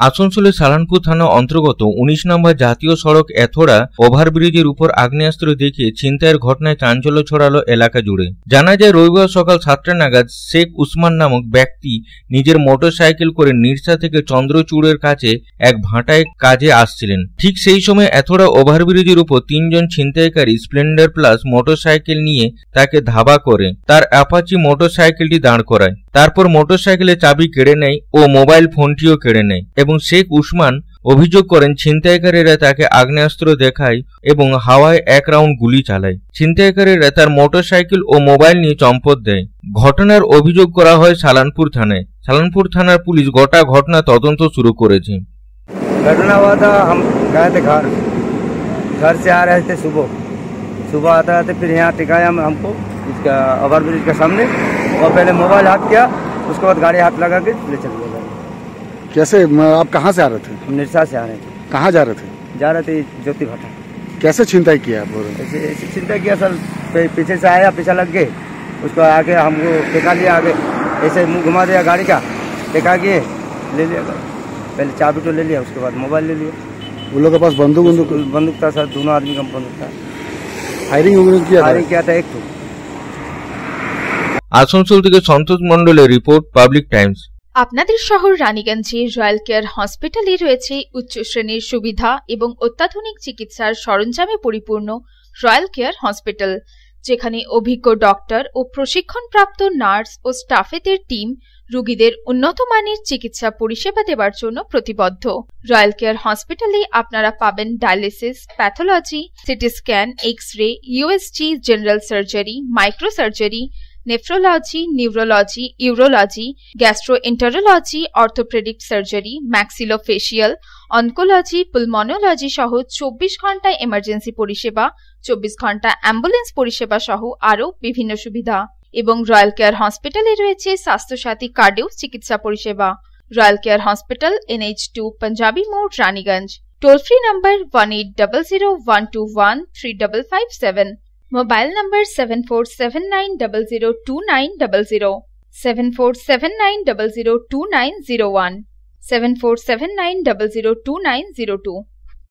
আসানসোলের সালানপুর থানা অন্তর্গত ১৯ নম্বর জাতীয় সড়ক এথোড়া ওভারব্রিজের উপর আগ্নেয়াস্ত্র দেখিয়ে ছিনতাইয়ের ঘটনায় চাঞ্চল্য ছড়ালো এলাকা জুড়ে। জানা যায় রবিবার সকাল ৭টা নাগাদ শেখ উসমান নামক ব্যক্তি নিজের মোটরসাইকেল করে নিরসা থেকে চন্দ্রচূড়ের কাছে এক ভাটায় কাজে আসছিলেন। ঠিক সেই সময় এথোড়া ওভারব্রিজের উপর ৩ জন ছিনতাইকারী স্প্লেন্ডার প্লাস মোটরসাইকেল নিয়ে তাকে ধাওয়া করে তার অ্যাপাচি মোটরসাইকেলটি দাঁড় করায়। তারপর মোটরসাইকেলের চাবি কেড়ে নেয় ও মোবাইল ফোনটিও কেড়ে নেয় এবং শেখ উসমান অভিযোগ করেন ছিনতাইকারীরা তাকে আগ্নেয়াস্ত্র দেখায় এবং হাওয়ায় ১ রাউন্ড গুলি চালায়। ছিনতাইকারীরা তার মোটরসাইকেল ও মোবাইল নিয়ে চম্পট দেয়। ঘটনার অভিযোগ করা হয় সালানপুর থানায়। সালানপুর থানার পুলিশ গোটা ঘটনা তদন্ত শুরু করেছে। घटना हुआ था, हम गए थे घर से आ रहे थे सुबह आते आते फिर यहाँ टिकाया हमको इसका ओवरब्रिज के सामने, और पहले मोबाइल हाथ किया, उसके बाद गाड़ी हाथ लगा के ले चल गया। कैसे आप कहाँ से आ रहे थे? हम निरसा से आ रहे थे। कहाँ जा रहे थे? जा रहे थे ज्योति भाटा। कैसे छिनताई किया आप? ऐसे छिनताई किया सर, पीछे से आया, पीछे लग गए, उसको आगे हमको टेका लिया, आगे ऐसे मुँह घुमा दिया गाड़ी का, टेका किए ले लिया। पहले चाबी तो ले लिया, उसके बाद मोबाइल ले लिया। उन लोगों के पास बंदूक था सर, दोनों आदमी का बंदूक था। फायरिंग किया था एक तो। আসানসোল থেকে সন্তোষ মণ্ডলের রিপোর্ট, পাবলিক টাইমস। আপনাদের শহর রানীগঞ্জে রয়্যাল কেয়ার হসপিটালে রয়েছে উচ্চ শ্রেণীর সুবিধা এবং অত্যাধুনিক চিকিৎসার সরঞ্জামে পরিপূর্ণ রয়্যাল কেয়ার হসপিটাল, যেখানে অভিজ্ঞ ডক্টর ও প্রশিক্ষণপ্রাপ্ত নার্স ও স্টাফেদের টিম রোগীদের উন্নত মানের চিকিৎসা পরিষেবা দেওয়ার জন্য প্রতিবদ্ধ। রয়্যাল কেয়ার হসপিটালে আপনারা পাবেন dialysis, pathology, CT scan, x-ray, USG, general surgery, microsurgery, nephrology, neurology, urology, gastroenterology, orthopedic surgery, maxillofacial, oncology, pulmonology সহ ২৪ ঘন্টা এমার্জেন্সি পরিষেবা, ২৪ ঘন্টা অ্যাম্বুলেন্স পরিষেবা সহ আরও বিভিন্ন সুবিধা। এবং রয়্যাল কেয়ার হসপিটালে রয়েছে স্বাস্থ্যসাথী কার্ডেও চিকিৎসা পরিষেবা। Royal care hospital, NH2 panjabi মোড়, Raniganj. Toll free number 180012135557। Mobile number 7479002900, 7479002901, 7479002902।